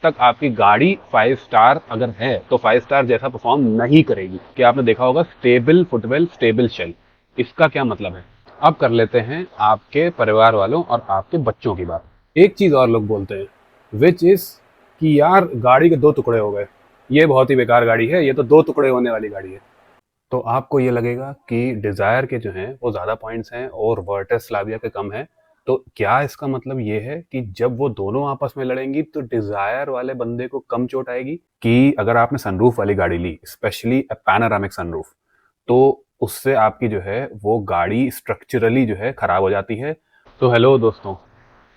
तक आपकी गाड़ी 5 स्टार अगर है तो 5 स्टार जैसा परफॉर्म नहीं करेगी। कि आपने देखा होगा स्टेबल फुटवेल स्टेबल शेल, इसका क्या मतलब है। अब कर लेते हैं आपके परिवार वालों और आपके बच्चों की बात। एक चीज और लोग बोलते हैं विच इज कि यार गाड़ी के 2 टुकड़े हो गए, ये बहुत ही बेकार गाड़ी है, ये तो 2 टुकड़े होने वाली गाड़ी है। तो आपको ये लगेगा कि डिज़ायर के जो हैं वो ज़्यादा पॉइंट्स हैं और वर्टस स्लाविया के कम हैं। तो क्या इसका मतलब ये है कि जब वो दोनों आपस में लड़ेंगी तो डिज़ायर वाले बंदे को कम चोट आएगी? कि अगर आपने सनरूफ वाली गाड़ी ली, स्पेशली पैनोरामिक सनरूफ, तो उससे आपकी जो है वो गाड़ी स्ट्रक्चरली जो है खराब हो जाती है। तो हेलो दोस्तों,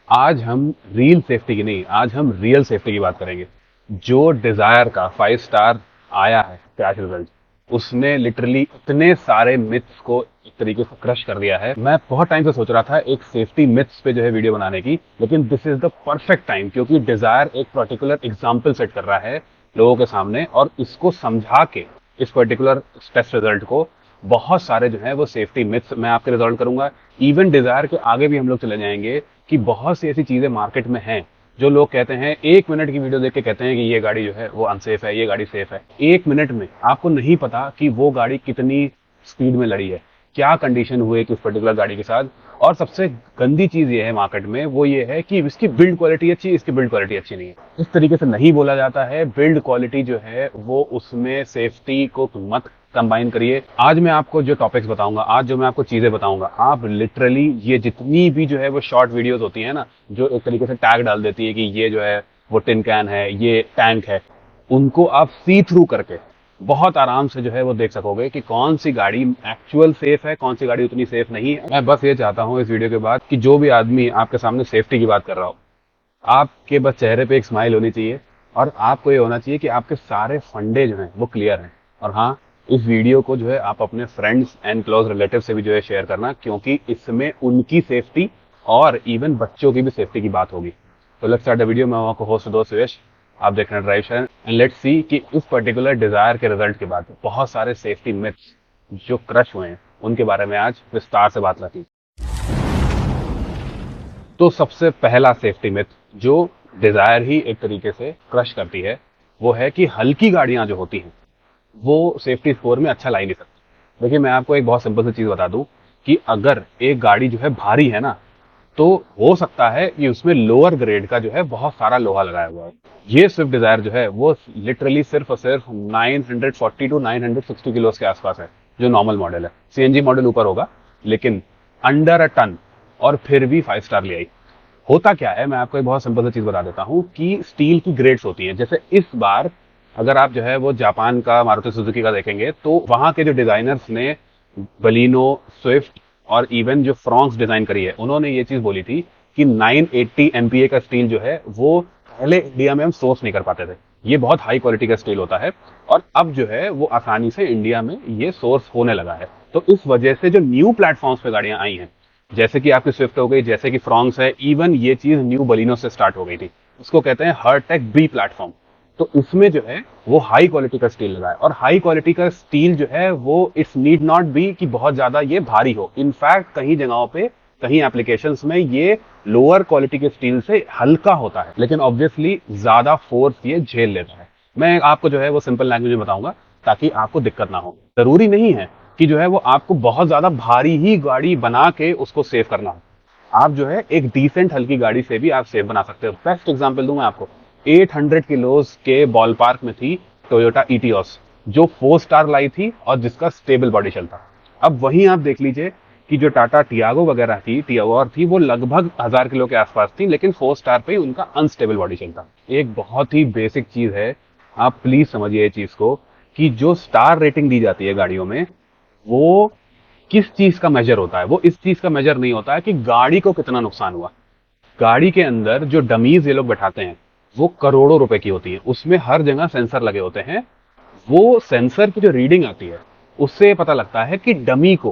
आज हम रियल सेफ्टी की नहीं, आज हम रियल सेफ्टी की बात करेंगे। जो डिजायर का 5 स्टार आया है क्रैश रिजल्ट, उसने लिटरली इतने सारे मिथ्स को एक तरीके से क्रश कर दिया है। मैं बहुत टाइम से सोच रहा था एक सेफ्टी मिथ्स पे जो है वीडियो बनाने की, लेकिन this is the perfect time, क्योंकि डिजायर एक पर्टिकुलर एग्जाम्पल सेट कर रहा है लोगों के सामने, और इसको समझा के इस पर्टिकुलर टेस्ट रिजल्ट को बहुत सारे जो है वो सेफ्टी मिथ्स मैं आपके रिजॉल्व करूंगा। इवन डिजायर के आगे भी हम लोग चले जाएंगे कि बहुत सी ऐसी चीजें मार्केट में हैं जो लोग कहते हैं, 1 मिनट की वीडियो देख के कहते हैं कि ये गाड़ी जो है वो अनसेफ है, ये गाड़ी सेफ है। 1 मिनट में आपको नहीं पता कि वो गाड़ी कितनी स्पीड में लड़ी है, क्या कंडीशन हुए कि उस पर्टिकुलर गाड़ी के साथ। और सबसे गंदी चीज ये है मार्केट में, वो ये है कि इसकी बिल्ड क्वालिटी अच्छी, इसकी बिल्ड क्वालिटी अच्छी नहीं है। इस तरीके से नहीं बोला जाता है। बिल्ड क्वालिटी जो है वो उसमें सेफ्टी को मत कंबाइन करिए। आज मैं आपको जो टॉपिक्स बताऊंगा, आज जो मैं आपको चीजें बताऊंगा, आप लिटरली ये जितनी भी जो है वो शॉर्ट वीडियोस होती है ना, जो एक तरीके से टैग डाल देती है कि ये जो है वो टिन कैन है, ये टैंक है, उनको आप सी थ्रू करके बहुत आराम से जो है वो देख सकोगे कि कौन सी गाड़ी एक्चुअल सेफ है, कौन सी गाड़ी उतनी सेफ नहीं है। मैं बस ये चाहता हूं इस वीडियो के बाद कि जो भी आदमी आपके सामने सेफ्टी की बात कर रहा हो, आपके बस चेहरे पे एक स्माइल होनी चाहिए और आपको ये होना चाहिए कि आपके सारे फंडे जो हैं वो क्लियर हैं। और हाँ, इस वीडियो को जो है आप अपने फ्रेंड्स एंड क्लोज रिलेटिव से भी जो है शेयर करना, क्योंकि इसमें उनकी सेफ्टी और इवन बच्चों की भी सेफ्टी की बात होगी। तो लेट्स स्टार्ट द वीडियो। मैं आपको होस्ट दोस्त सुयश, आप देख रहे हैं drive share, and let's see कि इस पर्टिकुलर डिजायर के रिजल्ट के बाद बहुत सारे सेफ्टी मिथ्स जो क्रश हुए हैं उनके बारे में आज विस्तार से बात रखी। तो सबसे पहला सेफ्टी मिथ जो डिजायर ही एक तरीके से क्रश करती है, वो है कि हल्की गाड़ियां जो होती हैं वो सेफ्टी स्कोर में अच्छा ला ही नहीं सकती। देखिए, मैं आपको एक बहुत सिंपल सी चीज बता दूं कि अगर एक गाड़ी जो है भारी है ना, तो हो सकता है कि उसमें लोअर ग्रेड का जो है बहुत सारा लोहा लगाया हुआ है। ये स्विफ्ट डिजायर जो है वो लिटरली सिर्फ और सिर्फ 940 टू 960 किलो के आसपास है, जो नॉर्मल मॉडल है। सीएनजी मॉडल ऊपर होगा, लेकिन अंडर अ टन, और फिर भी 5 स्टार ले आई। होता क्या है, मैं आपको एक बहुत सिंपल सी चीज बता देता हूँ कि स्टील की ग्रेड्स होती हैं। जैसे इस बार अगर आप जो है वो जापान का मारुति सुजुकी का देखेंगे, तो वहां के जो डिजाइनर्स ने बलिनो, स्विफ्ट और इवन जो फ्रॉन्क्स डिजाइन करी है, उन्होंने ये चीज बोली थी कि 980 एमपीए का स्टील जो है वो पहले इंडिया में हम सोर्स नहीं कर पाते थे। ये बहुत हाई क्वालिटी का स्टील होता है, और अब जो है वो आसानी से इंडिया में ये सोर्स होने लगा है। तो इस वजह से जो न्यू प्लेटफॉर्म्स पे गाड़ियां आई हैं, जैसे कि आपकी स्विफ्ट हो गई, जैसे कि फ्रॉन्क्स है, इवन ये चीज न्यू बलिनो से स्टार्ट हो गई थी, उसको कहते हैं हर्टेक बी प्लेटफॉर्म। तो इसमें जो है वो हाई क्वालिटी का स्टील लगा है, और हाई क्वालिटी का स्टील जो है वो इट्स नीड नॉट बी कि बहुत ज्यादा ये भारी हो। इनफैक्ट कहीं जगहों पे, कहीं एप्लीकेशंस में ये लोअर क्वालिटी के स्टील से हल्का होता है, लेकिन ऑब्वियसली ज्यादा फोर्स ये झेल लेता है। मैं आपको जो है वो सिंपल लैंग्वेज में बताऊंगा ताकि आपको दिक्कत ना हो। जरूरी नहीं है कि जो है वो आपको बहुत ज्यादा भारी ही गाड़ी बना के उसको सेव करना हो। आप जो है एक डिसेंट हल्की गाड़ी से भी आप सेफ बना सकते हो। बेस्ट एग्जांपल दूं मैं आपको, 800 किलोज के बॉल पार्क में थी टोयोटा इटियोस, जो 4 स्टार लाई थी और जिसका स्टेबल बॉडी शेल था। अब वहीं आप देख लीजिए कि जो टाटा टियागो वगैरह थी, टियागोर थी, वो लगभग 1000 किलो के आसपास थी, लेकिन 4 स्टार पे उनका अनस्टेबल बॉडी शेल था। एक बहुत ही बेसिक चीज है, आप प्लीज समझिए ये चीज को, कि जो स्टार रेटिंग दी जाती है गाड़ियों में, वो किस चीज का मेजर होता है। वो इस चीज का मेजर नहीं होता है कि गाड़ी को कितना नुकसान हुआ। गाड़ी के अंदर जो डमीज ये लोग बैठाते हैं वो करोड़ों रुपए की होती है, उसमें हर जगह सेंसर लगे होते हैं। वो सेंसर की जो रीडिंग आती है उससे पता लगता है कि डमी को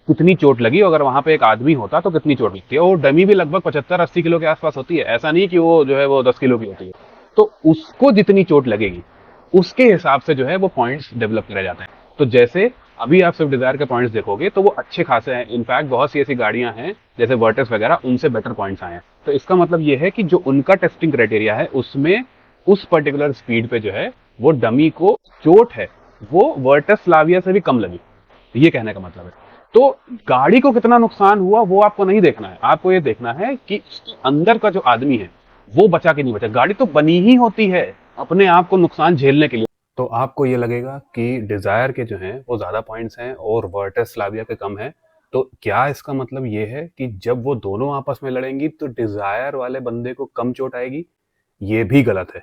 कितनी चोट लगी, अगर वहां पे एक आदमी होता तो कितनी चोट लगती है। और डमी भी लगभग 75-80 किलो के आसपास होती है, ऐसा नहीं कि वो जो है वो 10 किलो की होती है। तो उसको जितनी चोट लगेगी उसके हिसाब से जो है वो पॉइंट्स डेवलप करे जाते हैं। तो जैसे अभी आप स्विफ्ट डिजायर के पॉइंट्स देखोगे तो वो अच्छे खासे हैं। इनफैक्ट बहुत सी ऐसी गाड़ियां हैं जैसे वर्टेक्स वगैरह, उनसे बेटर पॉइंट्स आए हैं। तो इसका मतलब ये है कि जो उनका टेस्टिंग क्राइटेरिया है उसमें उस पर्टिकुलर स्पीड पे जो है वो डमी को चोट है वो वर्टस स्लाविया से भी कम लगी, ये कहने का मतलब है। तो गाड़ी को कितना नुकसान हुआ वो आपको नहीं देखना है, आपको ये देखना है कि उसके अंदर का जो आदमी है वो बचा कि नहीं बचा। गाड़ी तो बनी ही होती है अपने आप को नुकसान झेलने के लिए। तो आपको ये लगेगा कि डिजायर के जो हैं वो ज्यादा पॉइंट्स हैं और वर्टस स्लाविया के कम है, तो क्या इसका मतलब ये है कि जब वो दोनों आपस में लड़ेंगी तो डिजायर वाले बंदे को कम चोट आएगी? ये भी गलत है।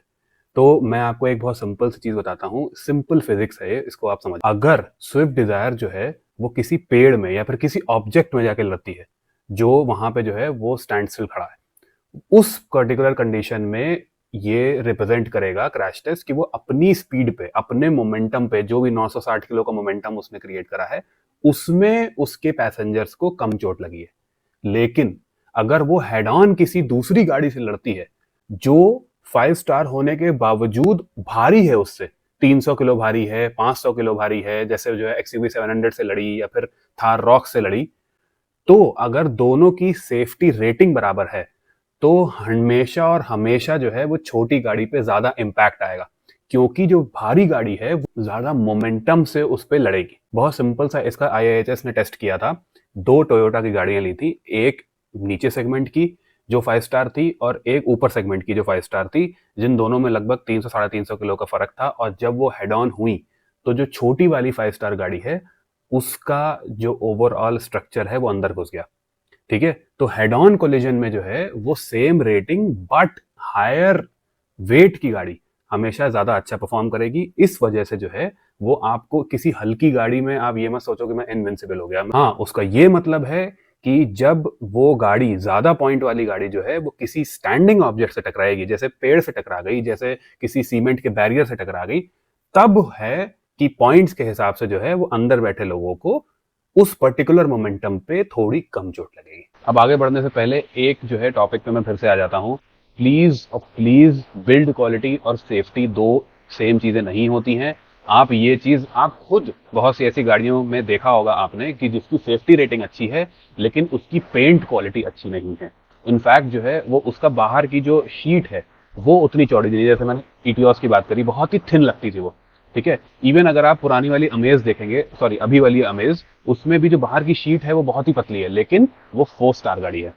तो मैं आपको एक बहुत सिंपल सी चीज बताता हूँ, सिंपल फिजिक्स है ये, इसको आप समझ। अगर स्विफ्ट डिजायर जो है वो किसी पेड़ में या फिर किसी ऑब्जेक्ट में जाके लड़ती है जो वहां पे जो है वो स्टैंड स्टिल खड़ा है, उस पर्टिकुलर कंडीशन में ये रिप्रेजेंट करेगा क्रैश टेस्ट कि वो अपनी स्पीड पे, अपने मोमेंटम पे, जो भी 960 किलो का मोमेंटम उसने क्रिएट करा है, उसमें उसके पैसेंजर्स को कम चोट लगी है। लेकिन अगर वो हेड ऑन किसी दूसरी गाड़ी से लड़ती है जो 5 स्टार होने के बावजूद भारी है, उससे 300 किलो भारी है, 500 किलो भारी है, जैसे जो है एक्सयूवी 700 से लड़ी या फिर थार रॉक से लड़ी, तो अगर दोनों की सेफ्टी रेटिंग बराबर है तो हमेशा और हमेशा जो है वो छोटी गाड़ी पे ज्यादा इंपैक्ट आएगा, क्योंकि जो भारी गाड़ी है वो ज्यादा मोमेंटम से उस पर लड़ेगी। बहुत सिंपल सा इसका IIHS ने टेस्ट किया था। 2 टोयोटा की गाड़ियां ली थी, एक नीचे सेगमेंट की जो 5 स्टार थी और एक ऊपर सेगमेंट की जो 5 स्टार थी, जिन दोनों में लगभग 300 साढ़े 300 किलो का फर्क था। और जब वो हेड ऑन हुई तो जो छोटी वाली 5 स्टार गाड़ी है उसका जो ओवरऑल स्ट्रक्चर है वो अंदर घुस गया। ठीक है, तो हेड ऑन कोलिजन में जो है वो same rating but higher weight की गाड़ी हमेशा ज्यादा अच्छा परफॉर्म करेगी। इस वजह से जो है वो आपको किसी हल्की गाड़ी में आप ये मत सोचो कि मैं इनविंसिबल हो गया। हाँ, उसका ये मतलब है कि जब वो गाड़ी ज्यादा पॉइंट वाली गाड़ी जो है वो किसी स्टैंडिंग ऑब्जेक्ट से टकराएगी, जैसे पेड़ से टकरा गई, जैसे किसी सीमेंट के बैरियर से टकरा गई, तब है कि पॉइंट्स के हिसाब से जो है वो अंदर बैठे लोगों को उस पर्टिकुलर मोमेंटम पे थोड़ी कम चोट लगेगी। अब आगे बढ़ने से पहले एक जो है टॉपिक पे मैं फिर से आ जाता हूँ। प्लीज और प्लीज, बिल्ड क्वालिटी और सेफ्टी दो सेम चीजें नहीं होती हैं। आप ये चीज आप खुद बहुत सी ऐसी गाड़ियों में देखा होगा आपने कि जिसकी सेफ्टी रेटिंग अच्छी है लेकिन उसकी पेंट क्वालिटी अच्छी नहीं है। इनफैक्ट जो है वो उसका बाहर की जो शीट है वो उतनी चौड़ी नहीं, जैसे मैंने ईटियोस की बात करी, बहुत ही थिन लगती थी वो। ठीक है, इवन अगर आप पुरानी वाली अमेज देखेंगे, सॉरी अभी वाली अमेज, उसमें भी जो बाहर की शीट है वो बहुत ही पतली है, लेकिन वो 4 स्टार गाड़ी है।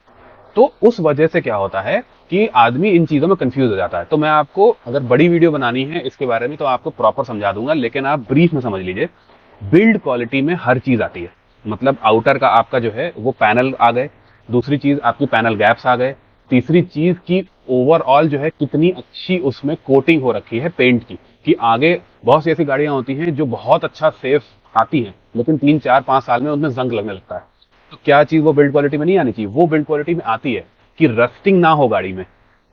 तो उस वजह से क्या होता है कि आदमी इन चीजों में कंफ्यूज हो जाता है। तो मैं आपको अगर बड़ी वीडियो बनानी है इसके बारे में तो आपको प्रॉपर समझा दूंगा, लेकिन आप ब्रीफ में समझ लीजिए। बिल्ड क्वालिटी में हर चीज आती है, मतलब आउटर का आपका जो है वो पैनल आ गए, दूसरी चीज आपकी पैनल गैप्स आ गए, तीसरी चीज की ओवरऑल जो है कितनी अच्छी उसमें कोटिंग हो रखी है पेंट की, कि आगे बहुत सी ऐसी गाड़ियां होती हैं जो बहुत अच्छा सेफ आती हैं लेकिन 3 4 5 साल में उनमें जंग लगने लगता है। तो क्या चीज वो बिल्ड क्वालिटी में नहीं आनी चाहिए? वो बिल्ड क्वालिटी में आती है कि रस्टिंग ना हो गाड़ी में।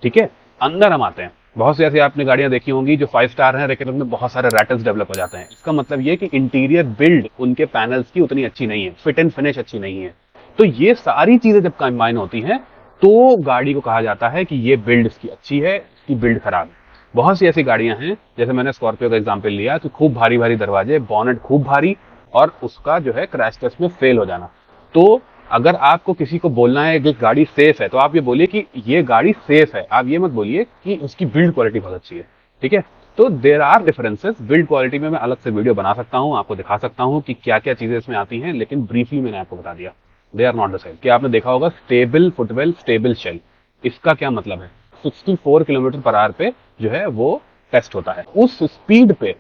ठीक है, अंदर हम आते हैं, बहुत सी ऐसी आपने गाड़ियां देखी होंगी जो 5 स्टार हैं लेकिन उनमें बहुत सारे रैटल्स डेवलप हो जाते हैं। इसका मतलब ये कि इंटीरियर बिल्ड उनके पैनल्स की उतनी अच्छी नहीं है, फिट एंड फिनिश अच्छी नहीं है। तो ये सारी चीजें जब कंबाइन होती हैं तो गाड़ी को कहा जाता है कि ये बिल्ड इसकी अच्छी है, इसकी बिल्ड खराब है। बहुत सी ऐसी गाड़ियां हैं, जैसे मैंने स्कॉर्पियो का एग्जांपल लिया, कि खूब भारी भारी दरवाजे, बॉनेट खूब भारी, और उसका जो है क्रैश टेस्ट में फेल हो जाना। तो अगर आपको किसी को बोलना है कि गाड़ी सेफ है तो आप ये बोलिए कि ये गाड़ी सेफ है, आप ये मत बोलिए कि उसकी बिल्ड क्वालिटी बहुत अच्छी है। ठीक है, तो there are differences. Build quality में मैं अलग से वीडियो बना सकता हूं, आपको दिखा सकता हूं कि क्या क्या चीजें इसमें आती हैं, लेकिन ब्रीफली मैंने आपको बता दिया, they are not the same. कि आपने देखा होगा स्टेबल फुटवेल, स्टेबल शेल, इसका क्या मतलब है? 64 किलोमीटर पर आवर पे जो है वो टेस्ट होता है। उस स्पीड पे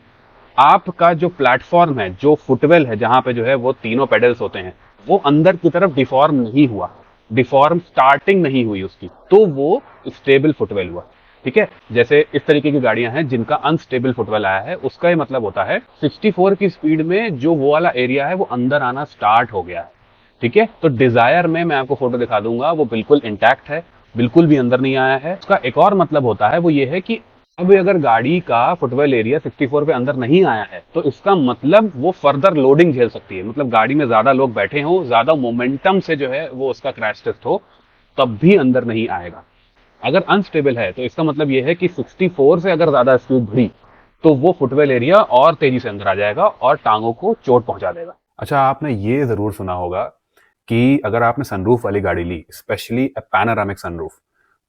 आपका जो प्लेटफॉर्म है, जो फुटवेल है, जहां पे जो है वो तीनों पेडल्स होते हैं, वो अंदर की तरफ डिफॉर्म नहीं हुआ, डिफॉर्म स्टार्टिंग नहीं हुई उसकी, तो वो स्टेबल फुटवेल हुआ। ठीक है, जैसे इस तरीके की गाड़ियां हैं जिनका अनस्टेबल फुटवेल आया है, उसका ये मतलब होता है 64 की स्पीड में जो वो वाला एरिया है वो अंदर आना स्टार्ट हो गया है। ठीक है, तो डिजायर में मैं आपको फोटो दिखा दूंगा, वो बिल्कुल इंटैक्ट है, बिल्कुल भी अंदर नहीं आया है। उसका एक और मतलब होता है, वो ये है कि अब अगर गाड़ी का फुटवेल एरिया 64 पे अंदर नहीं आया है तो इसका मतलब वो फर्दर लोडिंग झेल सकती है, मतलब गाड़ी में ज्यादा लोग बैठे हों, ज्यादा मोमेंटम से जो है वो उसका क्रैश टेस्ट हो, तब भी अंदर नहीं आएगा। अगर अनस्टेबल है तो इसका मतलब ये है कि 64 से अगर ज्यादा स्पीड बढ़ी तो वो फुटवेल एरिया और तेजी से अंदर आ जाएगा और टांगों को चोट पहुंचा देगा। अच्छा, आपने ये जरूर सुना होगा कि अगर आपने सनरूफ वाली गाड़ी ली, स्पेशली पैनोरामिक सनरूफ,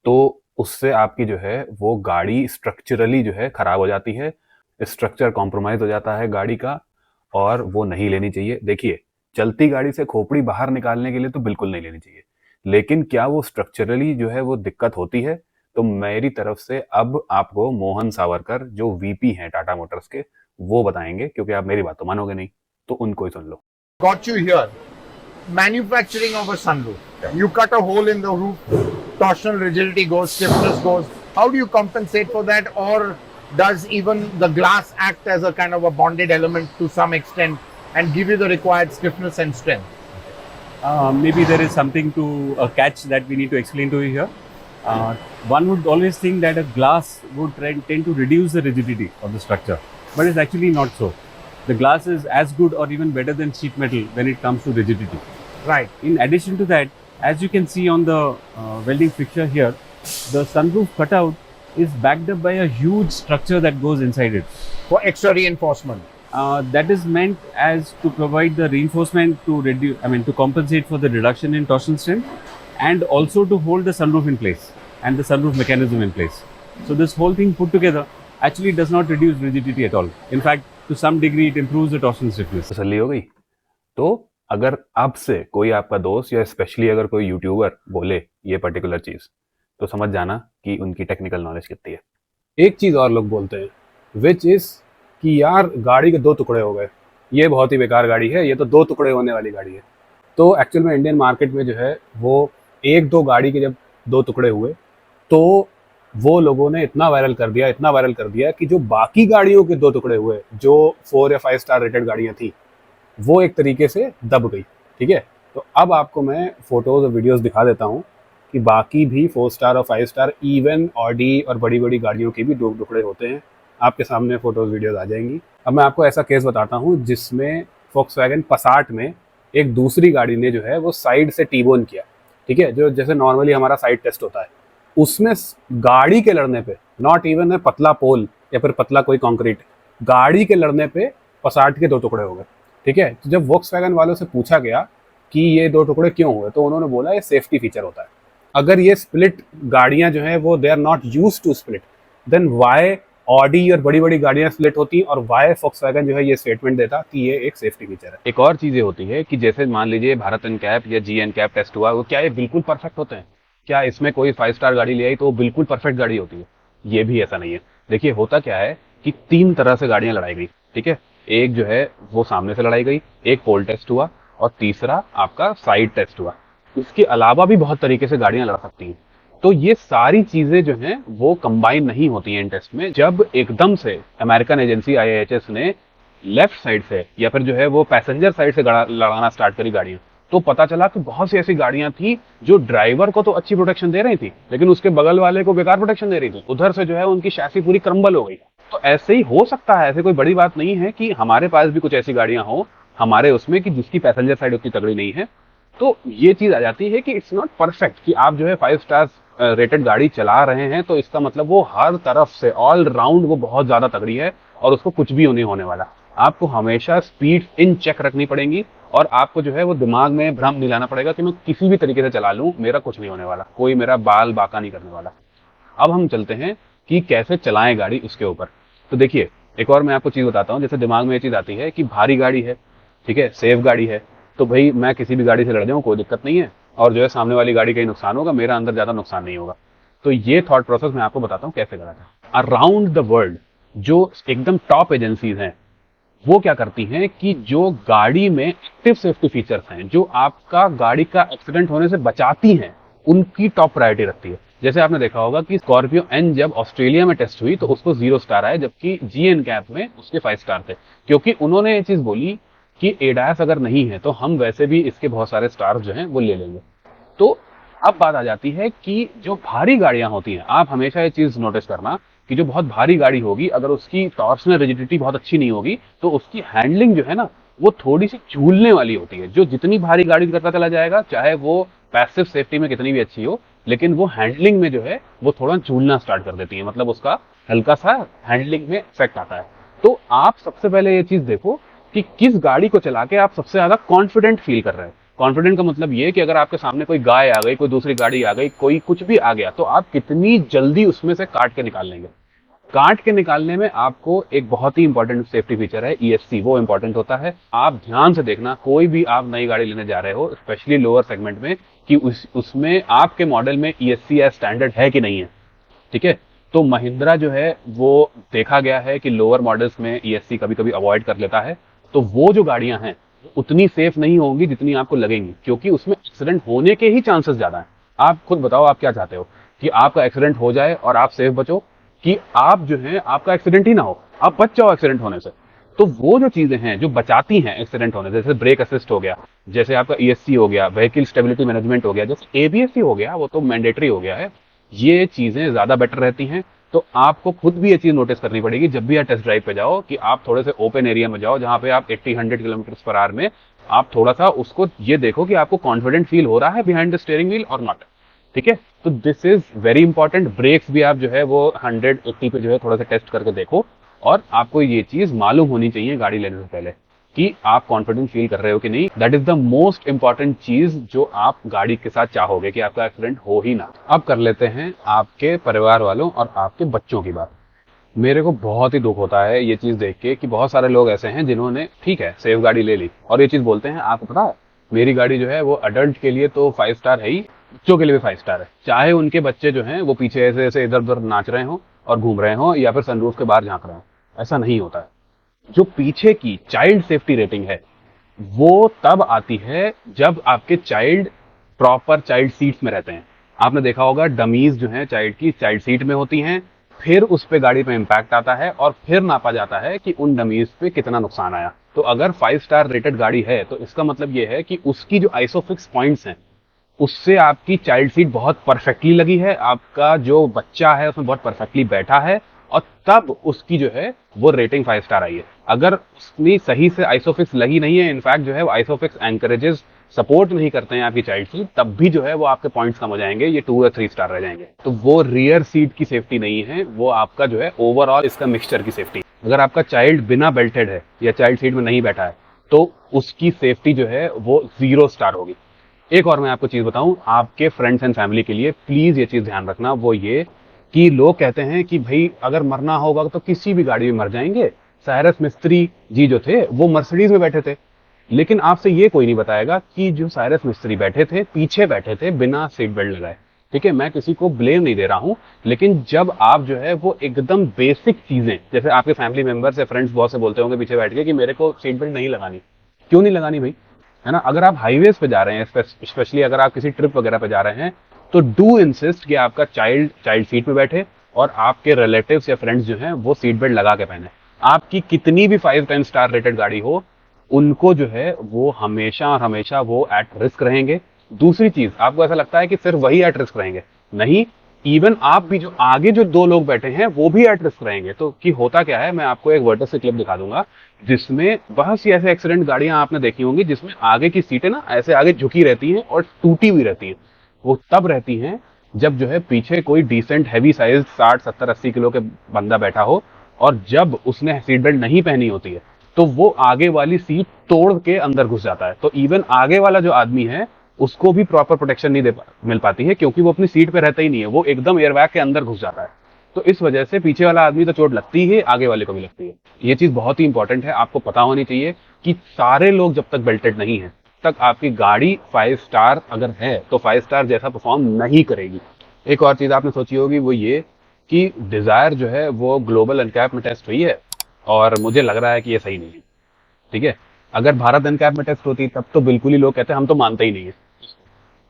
तो उससे आपकी जो है वो गाड़ी स्ट्रक्चरली जो है खराब हो जाती है, स्ट्रक्चर कॉम्प्रोमाइज हो जाता है गाड़ी का, और वो नहीं लेनी चाहिए। देखिए, चलती गाड़ी से खोपड़ी बाहर निकालने के लिए तो बिल्कुल नहीं लेनी चाहिए, लेकिन क्या वो स्ट्रक्चरली जो है वो दिक्कत होती है, तो मेरी तरफ से अब आपको मोहन सावरकर जो वीपी हैं टाटा मोटर्स के, वो बताएंगे, क्योंकि आप मेरी बात तो मानोगे नहीं, तो उनको ही सुन लो। Got you here. Manufacturing of a sunroof. You cut a hole in the roof, torsional rigidity goes, stiffness goes. How do you compensate for that, or does even the glass act as a kind of a bonded element to some extent and give you the required stiffness and strength? Maybe there is something to a catch that we need to explain to you here. One would always think that a glass would tend to reduce the rigidity of the structure, but it's actually not so. The glass is as good or even better than sheet metal when it comes to rigidity. Right. In addition to that, as you can see on the welding fixture here, the sunroof cutout is backed up by a huge structure that goes inside it. For extra reinforcement. That is meant as to provide the reinforcement to reduce, to compensate for the reduction in torsion strength, and also to hold the sunroof in place and the sunroof mechanism in place. So this whole thing put together actually does not reduce rigidity at all. In fact, to some degree it improves the torsion stiffness. तसल्ली हो गई? तो अगर आपसे कोई आपका दोस्त या स्पेशली अगर कोई यूट्यूबर बोले ये पर्टिकुलर चीज, तो समझ जाना कि उनकी टेक्निकल नॉलेज कितनी है। एक चीज और लोग बोलते हैं, विच इज कि यार गाड़ी के दो टुकड़े हो गए, ये बहुत ही बेकार गाड़ी है, ये तो दो टुकड़े होने वाली गाड़ी है। तो एक्चुअल में इंडियन मार्केट में जो है वो एक दो गाड़ी के जब दो टुकड़े हुए, तो वो लोगों ने इतना वायरल कर दिया कि जो बाकी गाड़ियों के दो टुकड़े हुए, जो 4 या 5 स्टार रेटेड गाड़ियां थी, वो एक तरीके से दब गई। ठीक है, तो अब आपको मैं फोटोज और वीडियोस दिखा देता हूँ कि बाकी भी 4 स्टार और 5 स्टार, इवन ऑडी और बड़ी बड़ी गाड़ियों के भी दो टुकड़े होते हैं। आपके सामने फोटोज वीडियोज आ जाएंगी। अब मैं आपको ऐसा केस बताता हूँ जिसमें फोक्सवैगन पसाट में एक दूसरी गाड़ी ने जो है वो साइड से टी-बोन किया। ठीक है, जो जैसे नॉर्मली हमारा साइड टेस्ट होता है, उसमें गाड़ी के लड़ने पे, नॉट इवन है पतला पोल या फिर पतला कोई कंक्रीट, गाड़ी के लड़ने पे पसाट के दो टुकड़े हो गए। ठीक है, तो जब वॉक्सवैगन वालों से पूछा गया कि ये दो टुकड़े क्यों हुए, तो उन्होंने बोला ये सेफ्टी फीचर होता है। अगर ये स्प्लिट गाड़ियां जो हैं वो they are not used to split, then why Audi और बड़ी बड़ी गाड़ियां स्प्लिट होती और वाई वॉक्सवैगन जो है ये स्टेटमेंट देता कि ये एक सेफ्टी फीचर है। एक और चीजें होती है कि जैसे मान लीजिए भारत एनकैप या जी एनकैप टेस्ट हुआ, वो क्या ये बिल्कुल परफेक्ट होते हैं? क्या इसमें कोई 5 स्टार गाड़ी ले आई तो बिल्कुल परफेक्ट गाड़ी होती है? ये भी ऐसा नहीं है। देखिए, होता क्या है कि 3 तरह से गाड़ियां लड़ाई गई। ठीक है, एक जो है वो सामने से लड़ाई गई, एक पोल टेस्ट हुआ, और तीसरा आपका साइड टेस्ट हुआ। इसके अलावा भी बहुत तरीके से गाड़ियां लड़ सकती हैं। तो ये सारी चीजें जो हैं वो कंबाइन नहीं होती हैं इन टेस्ट में। जब एकदम से अमेरिकन एजेंसी IIHS ने लेफ्ट साइड से या फिर जो है वो पैसेंजर साइड से लड़ाना स्टार्ट करी गाड़ियां, तो पता चला कि बहुत सी ऐसी गाड़ियां थी जो ड्राइवर को तो अच्छी प्रोटेक्शन दे रही थी, लेकिन उसके बगल वाले को बेकार प्रोटेक्शन दे रही थी। उधर से जो है उनकी शैसी पूरी क्रम्बल हो गई। तो ऐसे ही हो सकता है, ऐसे कोई बड़ी बात नहीं है कि हमारे पास भी कुछ ऐसी गाड़ियां हो हमारे उसमें कि जिसकी पैसेंजर साइड उतनी तगड़ी नहीं है। तो ये चीज आ जाती है कि इट्स नॉट परफेक्ट कि आप जो है 5 स्टार रेटेड गाड़ी चला रहे हैं तो इसका मतलब वो हर तरफ से ऑल राउंड वो बहुत ज्यादा तगड़ी है और उसको कुछ भी नहीं होने वाला। आपको हमेशा स्पीड इन चेक रखनी पड़ेगी और आपको जो है वो दिमाग में भ्रम नहीं लाना पड़ेगा कि मैं किसी भी तरीके से चला लूं, मेरा कुछ नहीं होने वाला, कोई मेरा बाल बाका नहीं करने वाला। अब हम चलते हैं कि कैसे चलाएं गाड़ी उसके ऊपर। तो देखिए, एक और मैं आपको चीज बताता हूँ। जैसे दिमाग में ये चीज आती है कि भारी गाड़ी है, ठीक है, सेफ गाड़ी है, तो भाई मैं किसी भी गाड़ी से लड़ जाऊं कोई दिक्कत नहीं है, और जो है सामने वाली गाड़ी का ही नुकसान होगा, मेरा अंदर ज्यादा नुकसान नहीं होगा। तो ये थॉट प्रोसेस मैं आपको बताता हूँ कैसे करा था। अराउंड द वर्ल्ड जो एकदम टॉप एजेंसीज हैं वो क्या करती हैं कि जो गाड़ी में एक्टिव सेफ्टी फीचर्स हैं, जो आपका गाड़ी का एक्सीडेंट होने से बचाती हैं, उनकी टॉप प्रायोरिटी रखती है। जैसे आपने देखा होगा कि स्कॉर्पियो एन जब ऑस्ट्रेलिया में टेस्ट हुई तो उसको 0 स्टार आए, जबकि जी एनकैप में उसके 5 स्टार थे, क्योंकि उन्होंने ये चीज बोली कि एडास अगर नहीं है तो हम वैसे भी इसके बहुत सारे स्टार्स जो हैं वो ले लेंगे। तो अब बात आ जाती है कि जो भारी गाड़ियां होती हैं, आप हमेशा ये चीज नोटिस करना कि जो बहुत भारी गाड़ी होगी, अगर उसकी टॉर्सनल रिजिडिटी बहुत अच्छी नहीं होगी तो उसकी हैंडलिंग जो है ना वो थोड़ी सी झूलने वाली होती है। जो जितनी भारी गाड़ी करता चला जाएगा, चाहे वो पैसिव सेफ्टी में कितनी भी अच्छी हो, लेकिन वो हैंडलिंग में जो है वो थोड़ा झूलना स्टार्ट कर देती है, मतलब उसका हल्का सा हैंडलिंग में इफेक्ट आता है। तो आप सबसे पहले ये चीज देखो कि किस गाड़ी को चला के आप सबसे ज्यादा कॉन्फिडेंट फील कर रहे हैं। कॉन्फिडेंट का मतलब ये कि अगर आपके सामने कोई गाय आ गई, कोई दूसरी गाड़ी आ गई, कोई कुछ भी आ गया, तो आप कितनी जल्दी उसमें से काट के निकाल लेंगे। काट के निकालने में आपको एक बहुत ही इंपॉर्टेंट सेफ्टी फीचर है ESC, वो इंपॉर्टेंट होता है। आप ध्यान से देखना, कोई भी आप नई गाड़ी लेने जा रहे हो, स्पेशली लोअर सेगमेंट में, कि उसमें आपके मॉडल में ESC या स्टैंडर्ड है कि नहीं है। ठीक है, तो महिंद्रा जो है वो देखा गया है कि लोअर मॉडल्स में ESC कभी कभी अवॉइड कर लेता है, तो वो जो गाड़ियां हैं उतनी सेफ नहीं होंगी जितनी आपको लगेंगी, क्योंकि उसमें एक्सीडेंट होने के ही चांसेस ज्यादा हैं। आप खुद बताओ, आप क्या चाहते हो, कि आपका एक्सीडेंट हो जाए और आप सेफ बचो, कि आप जो है आपका एक्सीडेंट ही ना हो, आप बच जाओ एक्सीडेंट होने से। तो वो जो चीजें हैं जो बचाती हैं एक्सीडेंट होने से, जैसे ब्रेक असिस्ट हो गया, जैसे आपका ESC हो गया, व्हीकल स्टेबिलिटी मैनेजमेंट हो गया, जैसे ABS हो गया, वो तो मैंडेटरी हो गया है, ये चीजें ज्यादा बेटर रहती हैं। तो आपको खुद भी ये चीज नोटिस करनी पड़ेगी जब भी आप टेस्ट ड्राइव पे जाओ, कि आप थोड़े से ओपन एरिया में जाओ जहां पे आप 80-100 किलोमीटर/आवर में, आप थोड़ा सा उसको ये देखो कि आपको कॉन्फिडेंट फील हो रहा है बिहाइंड द स्टीयरिंग व्हील और नॉट। ठीक है, तो this is very important. Brakes भी आप जो है वो 180 पे जो है थोड़ा सा टेस्ट करके देखो, और आपको ये चीज मालूम होनी चाहिए गाड़ी लेने से पहले कि आप कॉन्फिडेंट फील कर रहे हो कि नहीं। That is the most important चीज जो आप गाड़ी के साथ चाहोगे कि आपका एक्सीडेंट हो ही ना। अब कर लेते हैं आपके परिवार वालों और आपके बच्चों की बात। मेरे को बहुत ही दुख होता है ये चीज देख के कि बहुत सारे लोग ऐसे हैं जिन्होंने, ठीक है, सेफ गाड़ी ले ली और ये चीज बोलते हैं, आपको पता है मेरी गाड़ी जो है वो अडल्ट के लिए तो 5 स्टार है ही, बच्चों के लिए भी 5 स्टार है, चाहे उनके बच्चे जो हैं वो पीछे ऐसे ऐसे इधर उधर नाच रहे हो और घूम रहे हो, या फिर सनरूफ के बाहर झांक रहे हो। ऐसा नहीं होता है। जो पीछे की चाइल्ड सेफ्टी रेटिंग है वो तब आती है जब आपके चाइल्ड प्रॉपर चाइल्ड सीट्स में रहते हैं। आपने देखा होगा डमीज जो है चाइल्ड की चाइल्ड सीट में होती हैं, फिर उस पे गाड़ी पे इंपैक्ट आता है और फिर नापा जाता है कि उन डमीज पे कितना नुकसान आया। तो अगर 5 स्टार रेटेड गाड़ी है तो इसका मतलब ये है कि उसकी जो आइसोफिक्स पॉइंट्स हैं उससे आपकी चाइल्ड सीट बहुत परफेक्टली लगी है, आपका जो बच्चा है उसमें बहुत परफेक्टली बैठा है, और तब उसकी जो है वो रेटिंग 5 स्टार आई है। अगर उसमें सही से आइसोफिक्स लगी नहीं है, इनफैक्ट जो है वो आइसोफिक्स एंकरेजेस सपोर्ट नहीं करते हैं आपकी चाइल्ड सीट, तब भी जो है वो आपके पॉइंट्स कम हो जाएंगे, ये 2 या 3 स्टार रह जाएंगे। तो वो रियर सीट की सेफ्टी नहीं है, वो आपका जो है ओवरऑल इसका मिक्सचर की सेफ्टी। अगर आपका चाइल्ड बिना बेल्टेड है या चाइल्ड सीट में नहीं बैठा है तो उसकी सेफ्टी जो है वो 0 स्टार होगी। एक और मैं आपको चीज बताऊं, आपके फ्रेंड्स एंड फैमिली के लिए प्लीज ये चीज ध्यान रखना, वो ये कि लोग कहते हैं कि भाई अगर मरना होगा तो किसी भी गाड़ी में मर जाएंगे। साइरस मिस्त्री जी जो थे वो मर्सिडीज में बैठे थे, लेकिन आपसे ये कोई नहीं बताएगा कि जो साइरस मिस्त्री बैठे थे पीछे बैठे थे बिना सीट बेल्ट लगाए। ठीक है, मैं किसी को ब्लेम नहीं दे रहा हूं, लेकिन जब आप जो है वो एकदम बेसिक चीजें, जैसे आपके फैमिली मेंबर्स या फ्रेंड्स बहुत से बोलते होंगे पीछे बैठ के कि मेरे को सीट बेल्ट नहीं लगानी, क्यों नहीं लगानी भाई, है ना। अगर आप हाईवेज पे जा रहे हैं, स्पेशली अगर आप किसी ट्रिप वगैरह पे जा रहे हैं, तो डू इंसिस्ट कि आपका चाइल्ड सीट में बैठे और आपके रिलेटिव्स या फ्रेंड्स जो हैं वो सीट बेल्ट लगा के पहने। आपकी कितनी भी 5-10 स्टार रेटेड गाड़ी हो, उनको जो है वो हमेशा और हमेशा वो एट रिस्क रहेंगे। दूसरी चीज, आपको ऐसा लगता है कि सिर्फ वही एट रिस्क रहेंगे, नहीं, इवन आप भी, जो आगे जो 2 लोग बैठे हैं वो भी एट रिस्क रहेंगे। तो कि होता क्या है, मैं आपको एक वर्टर से क्लिप दिखा दूंगा जिसमें बहुत सी ऐसे एक्सीडेंट गाड़ियां आपने देखी होंगी जिसमें आगे की सीटें ना ऐसे आगे झुकी रहती हैं और टूटी हुई रहती हैं। वो तब रहती हैं जब जो है पीछे कोई डिसेंट हैवी साइज 60-70-80 किलो के बंदा बैठा हो, और जब उसने सीट बेल्ट नहीं पहनी होती है तो वो आगे वाली सीट तोड़ के अंदर घुस जाता है। तो इवन आगे वाला जो आदमी है उसको भी प्रॉपर प्रोटेक्शन नहीं मिल पाती है, क्योंकि वो अपनी सीट पे रहता ही नहीं है, वो एकदम एयरबैग के अंदर घुस जाता है। तो इस वजह से पीछे वाला आदमी तो चोट लगती है, आगे वाले को भी लगती है। ये चीज बहुत ही इंपॉर्टेंट है, आपको पता होनी चाहिए कि सारे लोग जब तक बेल्टेड नहीं है तक आपकी गाड़ी 5 स्टार अगर है तो 5 स्टार जैसा परफॉर्म नहीं करेगी। एक और चीज आपने सोची होगी, वो ये कि डिजायर जो है वो ग्लोबल एनकैप में टेस्ट हुई है, और मुझे लग रहा है कि ये सही नहीं है। ठीक है, अगर भारत एनकैप में टेस्ट होती तब तो बिल्कुल ही लोग कहते हैं हम तो मानते ही नहीं है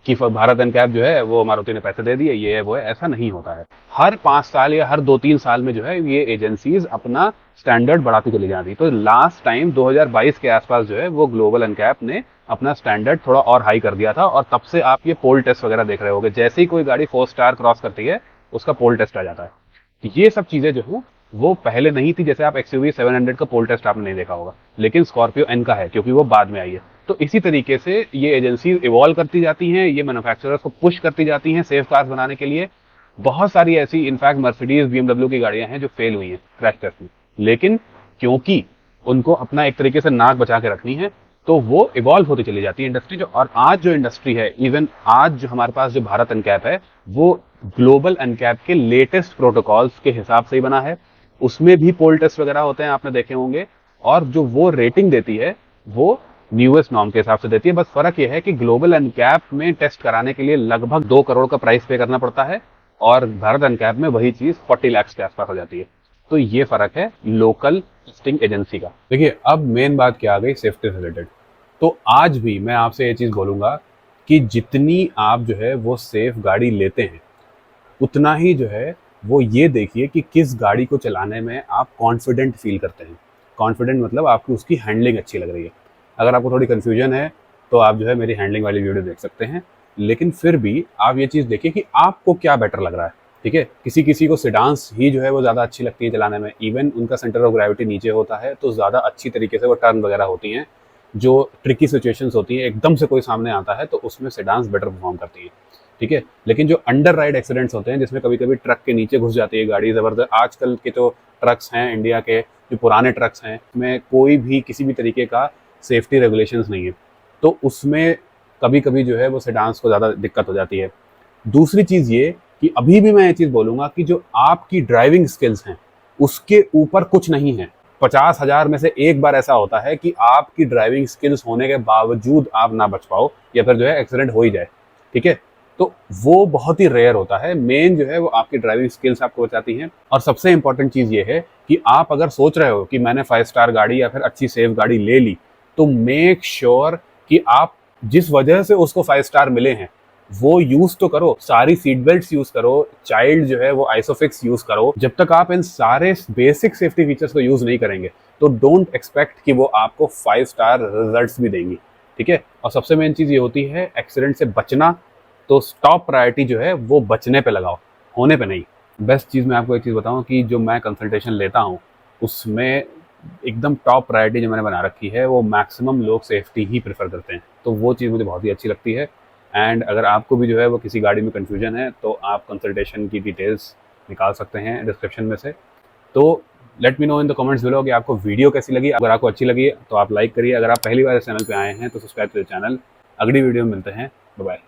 कि भारत एनकैप जो है वो मारुति ने पैसे दे दिए, ये है वो है। ऐसा नहीं होता है। हर 5 साल या हर 2-3 साल में जो है ये एजेंसीज अपना स्टैंडर्ड बढ़ाती चली जाती। तो लास्ट टाइम 2022 के आसपास जो है वो ग्लोबल एनकैप ने अपना स्टैंडर्ड थोड़ा और हाई कर दिया था, और तब से आप ये पोल टेस्ट वगैरह देख रहे होंगे, जैसे ही कोई गाड़ी 4 स्टार क्रॉस करती है उसका पोल टेस्ट आ जाता है। ये सब चीजें जो है वो पहले नहीं थी, जैसे आप XUV 700 का पोल टेस्ट आपने नहीं देखा होगा, लेकिन स्कॉर्पियो एन का है क्योंकि वो बाद में आई है। तो इसी तरीके से ये एजेंसी इवॉल्व करती जाती हैं, ये मैन्युफैक्चरर्स को पुश करती जाती हैं सेफ कार्स बनाने के लिए। बहुत सारी ऐसी इनफैक्ट मर्सिडीज BMW की गाड़ियां हैं जो फेल हुई हैं क्रैश टेस्ट में, लेकिन क्योंकि उनको अपना एक तरीके से नाक बचा के रखनी है तो वो इवॉल्व होती चली जाती है इंडस्ट्री। जो और आज जो इंडस्ट्री है, इवन आज जो हमारे पास जो भारत एनकैप है, वो ग्लोबल एनकैप के लेटेस्ट प्रोटोकॉल्स के हिसाब से ही बना है। उसमें भी पोल टेस्ट वगैरह होते हैं, आपने देखे होंगे, और जो वो रेटिंग देती है वो न्यूएस्ट नॉर्म के हिसाब से देती है। बस फर्क ये है कि ग्लोबल एनकैप में टेस्ट कराने के लिए लगभग 2 करोड़ का प्राइस पे करना पड़ता है, और भारत एनकैप में वही चीज 40 लाख के आसपास हो जाती है। तो ये फर्क है लोकल टेस्टिंग एजेंसी का। देखिए, अब मेन बात क्या आ गई सेफ्टी से रिलेटेड। तो आज भी मैं आपसे ये चीज बोलूंगा कि जितनी आप जो है वो सेफ गाड़ी लेते हैं, उतना ही जो है वो ये देखिए कि किस गाड़ी को चलाने में आप कॉन्फिडेंट फील करते हैं। कॉन्फिडेंट मतलब आपकी उसकी हैंडलिंग अच्छी लग रही है। अगर आपको थोड़ी कन्फ्यूजन है तो आप जो है मेरी हैंडलिंग वाली वीडियो देख सकते हैं, लेकिन फिर भी आप ये चीज़ देखिए कि आपको क्या बेटर लग रहा है। ठीक है, किसी किसी को सेडान्स ही जो है वो ज़्यादा अच्छी लगती है चलाने में। इवन उनका सेंटर ऑफ ग्रेविटी नीचे होता है तो ज़्यादा अच्छी तरीके से वो टर्न वगैरह होती हैं। जो ट्रिकी सिचुएशंस होती हैं, एकदम से कोई सामने आता है तो उसमें सेडान्स बेटर परफॉर्म करती है। ठीक है, लेकिन जो अंडर राइड एक्सीडेंट्स होते हैं, जिसमें कभी कभी ट्रक के नीचे घुस जाती है गाड़ी ज़बरदस्त, आजकल के जो ट्रक्स हैं इंडिया के, जो पुराने ट्रक्स हैं, में कोई भी किसी भी तरीके का सेफ्टी रेगुलेशंस नहीं है, तो उसमें कभी कभी जो है वो सेडान्स को ज़्यादा दिक्कत हो जाती है। दूसरी चीज़ ये कि अभी भी मैं ये चीज़ बोलूँगा कि जो आपकी ड्राइविंग स्किल्स हैं उसके ऊपर कुछ नहीं है। 50,000 में से एक बार ऐसा होता है कि आपकी ड्राइविंग स्किल्स होने के बावजूद आप ना बच पाओ, या फिर जो है एक्सीडेंट हो ही जाए। ठीक है, तो वो बहुत ही रेयर होता है। मेन जो है वो आपकी ड्राइविंग स्किल्स आपको बचाती हैं। और सबसे इंपॉर्टेंट चीज़ ये है कि आप अगर सोच रहे हो कि मैंने 5 स्टार गाड़ी या फिर अच्छी सेफ गाड़ी ले ली, तो मेक श्योर कि आप जिस वजह से उसको 5 स्टार मिले हैं वो यूज तो करो। सारी सीट बेल्ट्स यूज करो, चाइल्ड जो है वो आइसोफिक्स यूज करो। जब तक आप इन सारे बेसिक सेफ्टी फीचर्स को यूज नहीं करेंगे तो डोंट एक्सपेक्ट कि वो आपको 5 स्टार रिजल्ट्स भी देंगी। ठीक है, और सबसे मेन चीज़ ये होती है एक्सीडेंट से बचना। तो टॉप प्रायोरिटी जो है वो बचने पे लगाओ, होने पे नहीं। बेस्ट चीज़ मैं आपको एक चीज़ बताऊं कि जो मैं कंसल्टेशन लेता हूं उसमें एकदम टॉप प्रायोरिटी जो मैंने बना रखी है वो मैक्सिमम लोग सेफ्टी ही प्रेफर करते हैं। तो वो चीज़ मुझे बहुत ही अच्छी लगती है। एंड अगर आपको भी जो है वो किसी गाड़ी में कन्फ्यूजन है तो आप कंसल्टेशन की डिटेल्स निकाल सकते हैं डिस्क्रिप्शन में से। तो let me know in the comments below कि आपको वीडियो कैसी लगी। अगर आपको अच्छी लगी तो आप लाइक करिए। अगर आप पहली बार इस चैनल पे आए हैं तो सब्सक्राइब करिए चैनल। अगली वीडियो में मिलते हैं। Bye bye.